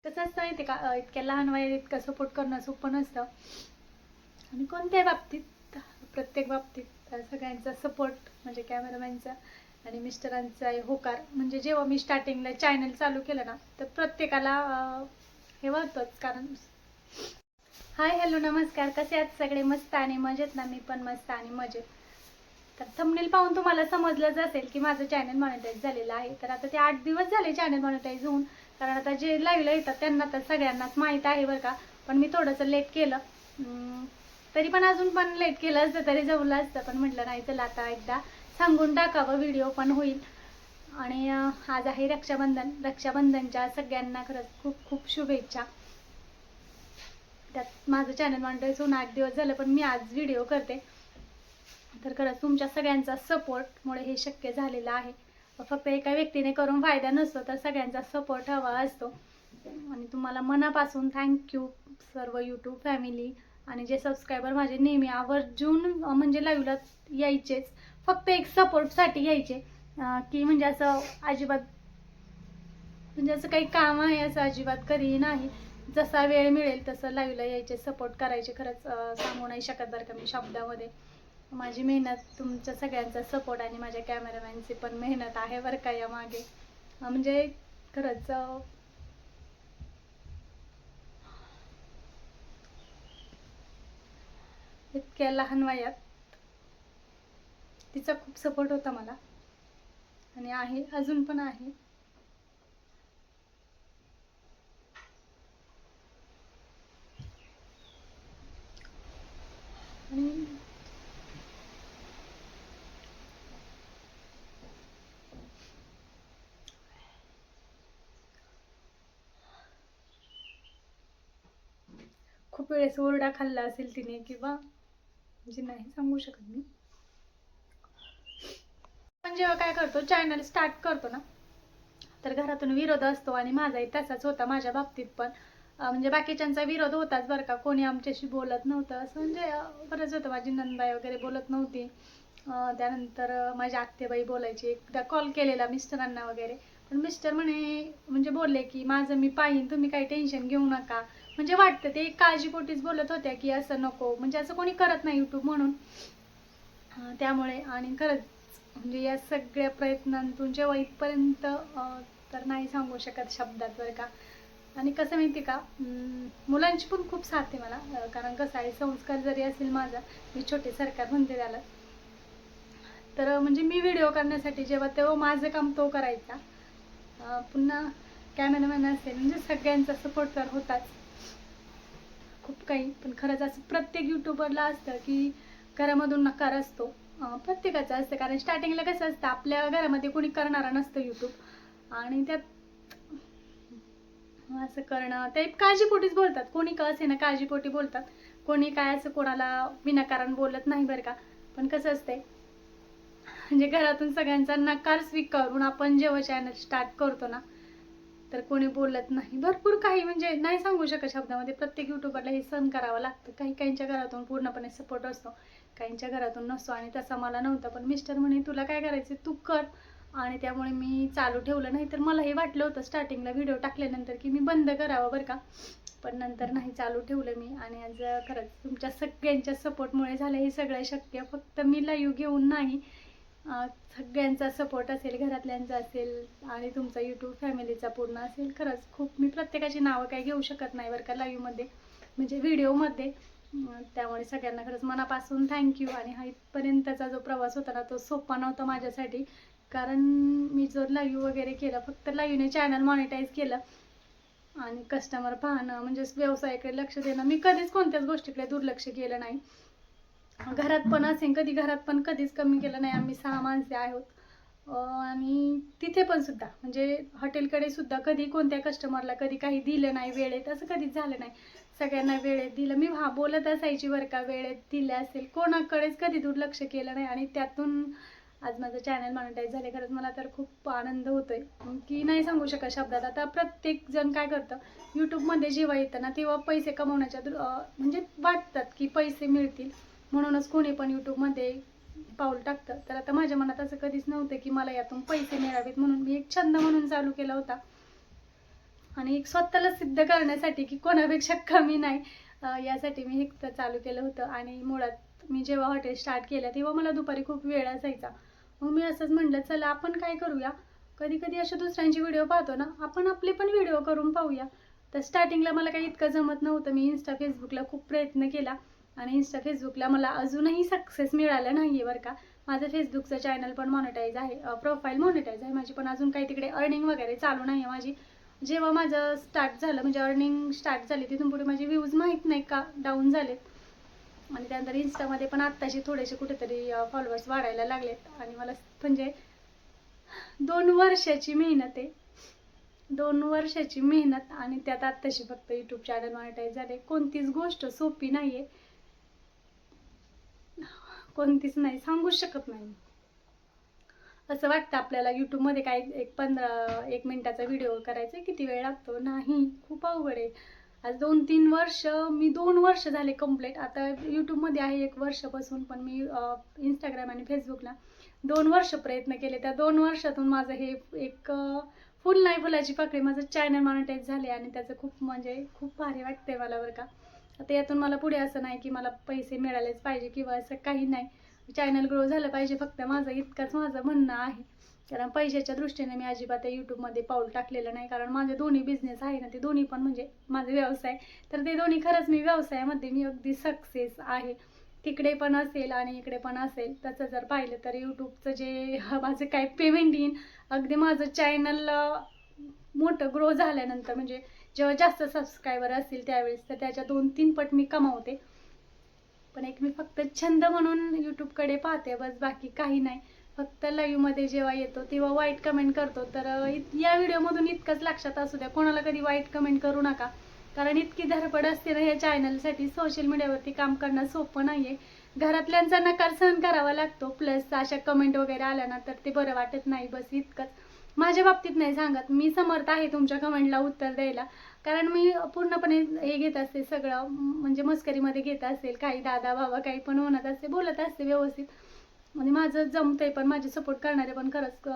कसं असतं माहिती का, इतक्या लहान वयात इतका सपोर्ट करणं सोपं नसतं. आणि कोणत्याही बाबतीत, प्रत्येक बाबतीत सगळ्यांचा सपोर्ट म्हणजे कॅमेरामॅनचा आणि मिस्टरांचा होकार. म्हणजे जेव्हा मी स्टार्टिंगला चॅनल चालू केलं ना, तर प्रत्येकाला हे होतंच. कारण हाय हॅलो नमस्कार, कसे आहात सगळे? मस्त आणि मजेत ना? मी पण मस्त आणि मजेत. तर थंबनेल पाहून तुम्हाला समजलंच असेल की माझं चॅनल मॉनिटाईज झालेलं आहे. तर आता ते 8 दिवस झाले चॅनल मॉनिटाईज होऊन. कारण आता जे लाईव्हला येतात त्यांना तर सगळ्यांनाच माहीत आहे बरं का. पण मी थोडंसं लेट केलं. तरी पण अजून पण लेट केलं असतं तरी जमलं असतं, पण म्हटलं नाही, चला आता एकदा सांगून टाकावं, व्हिडिओ पण होईल. आणि आज आहे रक्षाबंधन. रक्षाबंधनच्या सगळ्यांना खरंच खूप खूप शुभेच्छा. त्यात माझं चॅनल मॉनिटाईज होऊन 8 दिवस झालं, पण मी आज व्हिडिओ करते. तर खरंच तुमच्या सगळ्यांचा सपोर्टमुळे हे शक्य झालेलं आहे. फक्त एका व्यक्तीने करून फायदा नसतो, तर सगळ्यांचा सपोर्ट हवा असतो. आणि तुम्हाला मनापासून थँक्यू सर्व यूट्यूब फॅमिली. आणि जे सबस्क्रायबर माझे नेहमी आवर्जून म्हणजे लाईव्हला यायचेच, फक्त एक सपोर्टसाठी यायचे. की म्हणजे असं अजिबात म्हणजे असं काही काम आहे असं अजिबात कधीही नाही. जसा वेळ मिळेल तसं लाईव्हला यायचे, सपोर्ट करायचे. खरंच सांगू नाही शकत बरं का मी शब्दामध्ये. माझी मेहनत, तुमच्या सगळ्यांचा सपोर्ट आणि माझ्या कॅमेरामॅनची पण मेहनत आहे बरं का यामागे. म्हणजे खरंच इतक्या लहान वयात तिचा खूप सपोर्ट होता मला, आणि आहे, अजून पण आहे. आणि खूप वेळेस ओरडा खाल्ला असेल तिने, किंवा म्हणजे नाही सांगू शकत मी. पण जेव्हा काय करतो, चॅनल स्टार्ट करतो ना, तर घरातून विरोध असतो. आणि माझाही तसाच होता माझ्या बाबतीत पण. म्हणजे बाकीच्यांचा विरोध होताच बरं का. कोणी आमच्याशी बोलत नव्हतं असं, म्हणजे बरंच होतं. माझी नंदबाई वगैरे बोलत नव्हती. त्यानंतर माझी आत्तेबाई बोलायची. एकदा कॉल केलेला मिस्टरांना वगैरे, पण मिस्टर म्हणजे बोलले की माझं मी पाहीन, तुम्ही काही टेन्शन घेऊ नका. म्हणजे वाटतं ते काळजीपोटीच बोलत होत्या की असं नको, म्हणजे असं कोणी करत नाही यूट्यूब म्हणून. त्यामुळे. आणि खरंच म्हणजे या सगळ्या प्रयत्नांतून जेव्हा इथपर्यंत तर नाही सांगू शकत शब्दात बरं का. आणि कसं माहिती का, मुलांची पण खूप साथ आहे मला. कारण कसं आहे, संस्कार जरी असेल माझा, मी छोटे सरकार म्हणते त्याला. तर म्हणजे मी व्हिडिओ करण्यासाठी जेव्हा तेव्हा माझं काम तो करायचा. पुन्हा कॅमेरामॅन असेल, म्हणजे सगळ्यांचा सपोर्ट तर होताच खूप काही. पण खरंच असं प्रत्येक युट्यूबरला असतं की घरामधून नकार असतो. प्रत्येकाचं असतं. कारण स्टार्टिंगला कसं असतं, आपल्या घरामध्ये कोणी करणारा नसतं यूट्यूब. आणि त्यात असं करणं, ते काळजीपोटीच बोलतात. कोणी का असे ना काळजीपोटी बोलतात. कोणी काय असं कोणाला विनाकारण बोलत नाही बरं का. पण कसं असतंय, म्हणजे घरातून सगळ्यांचा नकार स्वीकारून आपण जेव्हा चॅनल स्टार्ट करतो ना, तर कोणी बोलत नाही. भरपूर काही, म्हणजे नाही सांगू शकत शब्दामध्ये. प्रत्येक युट्यूबरला हे सहन करावं लागतं. काही काहींच्या घरातून पूर्णपणे सपोर्ट असतो, काहींच्या घरातून नसतो. आणि तसा मला नव्हता. पण मिस्टर म्हणे तुला काय करायचं तू कर. आणि त्यामुळे मी चालू ठेवलं. नाही तर मला हे वाटलं होतं स्टार्टिंगला व्हिडिओ टाकल्यानंतर की मी बंद करावं बरं का. पण नंतर नाही, चालू ठेवलं मी. आणि आज खरंच तुमच्या सगळ्यांच्या सपोर्टमुळे झालं हे सगळं शक्य. फक्त मी लाईव्ह घेऊन नाही, सगळ्यांचा सपोर्ट असेल, घरातल्यांचा असेल आणि तुमचा यूट्यूब फॅमिलीचा पूर्ण असेल. खरंच खूप, मी प्रत्येकाची नावं काही घेऊ शकत नाही बरं का लाईव्हमध्ये, म्हणजे व्हिडिओमध्ये. त्यामुळे सगळ्यांना खरंच मनापासून थँक्यू. आणि हा इथपर्यंतचा जो प्रवास होता ना, तो सोपा नव्हता माझ्यासाठी. कारण मी जो लाईव्ह वगैरे केलं, फक्त लाईव्हने चॅनल मॉनिटाईज केलं. आणि कस्टमर पाहणं, म्हणजे व्यवसायाकडे लक्ष देणं, मी कधीच कोणत्याच गोष्टीकडे दुर्लक्ष केलं नाही. घरात पण असेल कधी, घरात पण कधीच कमी केलं नाही. आम्ही 6 माणसे आहोत. आणि तिथे पण सुद्धा, म्हणजे हॉटेलकडे सुद्धा कधी कोणत्या कस्टमरला कधी काही दिलं नाही वेळेत, असं कधीच झालं नाही. सगळ्यांना वेळेत दिलं. मी बोलत असायची बरं का, वेळेत दिलं असेल, कोणाकडेच कधी दुर्लक्ष केलं नाही. आणि त्यातून आज माझं चॅनल मॉनिटाईज झाले. खरंच मला तर खूप आनंद होतोय की नाही सांगू शकत शब्दात. आता प्रत्येक जण काय करतं, यूट्यूबमध्ये जेव्हा येतं ना, तेव्हा पैसे कमवण्याच्या म्हणजे वाटतात की पैसे मिळतील म्हणूनच कोणी पण यूट्यूबमध्ये पाऊल टाकतं. तर आता माझ्या मनात असं कधीच नव्हतं की मला यातून पैसे मिळावेत, म्हणून मी एक छंद म्हणून चालू केला होता. आणि एक स्वतःला सिद्ध करण्यासाठी की कोणापेक्षा कमी नाही, यासाठी मी हे चालू केलं होतं. आणि मुळात मी जेव्हा हॉटेल स्टार्ट केलं तेव्हा मला दुपारी खूप वेळ असायचा. मग मी असंच म्हटलं, चला आपण काय करूया, कधी कधी अशा दुसऱ्यांची व्हिडिओ पाहतो ना, आपण आपले पण व्हिडिओ करून पाहूया. तर स्टार्टिंगला मला काही इतकं जमत नव्हतं. मी इंस्टा फेसबुकला खूप प्रयत्न केला आणि इंस्टा फेसबुकला मला अजूनही सक्सेस मिळालं नाही आहे बरं का. माझं फेसबुकचं चॅनल पण मॉनिटाईज आहे, प्रोफाईल मॉनिटाईज आहे माझी, पण अजून काही तिकडे अर्निंग वगैरे चालू नाही आहे माझी. जेव्हा माझं स्टार्ट झालं म्हणजे अर्निंग स्टार्ट झाली तिथून पुढे माझे व्ह्यूज माहीत नाही का डाऊन झालेत. आणि त्यानंतर इंस्टामध्ये पण आत्ताशी थोडेसे कुठेतरी फॉलोअर्स वाढायला लागलेत. आणि मला म्हणजे 2 वर्षाची मेहनत आहे, 2 वर्षाची मेहनत, आणि त्यात आत्ताशी फक्त यूट्यूब चॅनल मॉनिटाईज झाले. कोणतीच गोष्ट सोपी नाही आहे, कोणतीच नाही, सांगूच शकत नाही. असं वाटतं आपल्याला यूट्यूबमध्ये काय एक मिनिटाचा व्हिडिओ करायचा किती वेळ लागतो, नाही, खूप अवघड आहे. आज 2-3 वर्ष, मी 2 वर्ष झाले कंप्लीट. आता यूट्यूबमध्ये आहे 1 वर्षापासून, पण मी इंस्टाग्राम आणि फेसबुकला 2 वर्ष प्रयत्न केले. त्या 2 वर्षातून माझं हे एक फुल नाही फुलाची पाकळी, माझं चॅनल मॉनिटाईज झाले. आणि त्याचं खूप म्हणजे खूप भारी वाटतंय मला बरं का. आता यातून मला पुढे असं नाही की मला पैसे मिळालेच पाहिजे किंवा असं काही नाही, चॅनल ग्रो झालं पाहिजे फक्त, माझं इतकंच माझं म्हणणं आहे. कारण पैशाच्या दृष्टीने मी अजिबात यूट्यूबमध्ये पाऊल टाकलेलं नाही, कारण माझे दोन्ही बिझनेस आहे ना, ते दोन्ही पण म्हणजे माझे व्यवसाय, तर ते दोन्ही खरंच मी व्यवसायामध्ये मी अगदी सक्सेस आहे. तिकडे पण असेल आणि इकडे पण असेल. तसं जर पाहिलं तर यूट्यूबचं जे माझं काय पेमेंट येईन, अगदी माझं चॅनल मोठं ग्रो झाल्यानंतर, म्हणजे जेव्हा जास्त सबस्क्रायबर असतील त्यावेळेस, तर त्याच्या 2-3 पट मी कमावते. पण एक मी फक्त छंद म्हणून यूट्यूबकडे पाहते बस, बाकी काही नाही. फक्त लाईव्हमध्ये जेव्हा येतो तेव्हा वाईट कमेंट करतो. तर या व्हिडिओमधून इतकंच लक्षात असू द्या, कोणाला कधी वाईट कमेंट करू नका, कारण इतकी धडपड असते ना ह्या चॅनलसाठी. सोशल मीडियावरती काम करणं सोपं नाही आहे. घरातल्यांचा नकार सहन करावा लागतो, प्लस अशा कमेंट वगैरे आल्या ना तर ते बरं वाटत नाही, बस इतकंच. माझ्या बाबतीत नाही सांगत, मी समर्थ आहे तुमच्या कमेंटला उत्तर द्यायला, कारण मी पूर्णपणे हे घेत असते सगळं, म्हणजे मस्करीमध्ये घेत असेल, काही दादा बाबा काही पण म्हणत असते, बोलत असते व्यवस्थित. आणि माझं जमतंय पण, माझे सपोर्ट करणारे पण खरंच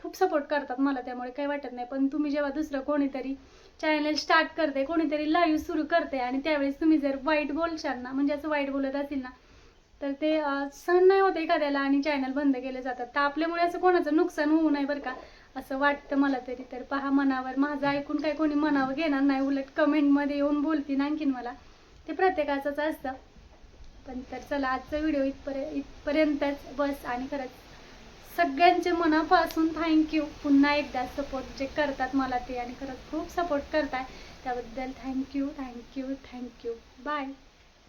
खूप सपोर्ट करतात मला, त्यामुळे काही वाटत नाही. पण तुम्ही जेव्हा दुसरं कोणीतरी चॅनल स्टार्ट करते, कोणीतरी लाईव्ह सुरू करते, आणि त्यावेळेस तुम्ही जर वाईट बोलशाल ना, म्हणजे असं वाईट बोलत असेल ना, तर ते सहन नाही होत एखाद्याला आणि चॅनल बंद केले जातात. तर आपल्यामुळे असं कोणाचं नुकसान होऊ नये बरं का, असं वाटतं मला तरी. तर पहा, मनावर माझं ऐकून काय कोणी मनावर घेणार नाही, उलट कमेंटमध्ये येऊन बोलतील आणखीन मला, ते प्रत्येकाचंच असतं. पण तर चला, आजचा व्हिडिओ इथपर्यंतच बस. आणि खरंच सगळ्यांचे मनापासून थँक्यू पुन्हा एकदा, सपोर्ट जे करतात मला ते, आणि खरंच खूप सपोर्ट करताय त्याबद्दल थँक्यू, थँक्यू, थँक्यू. बाय.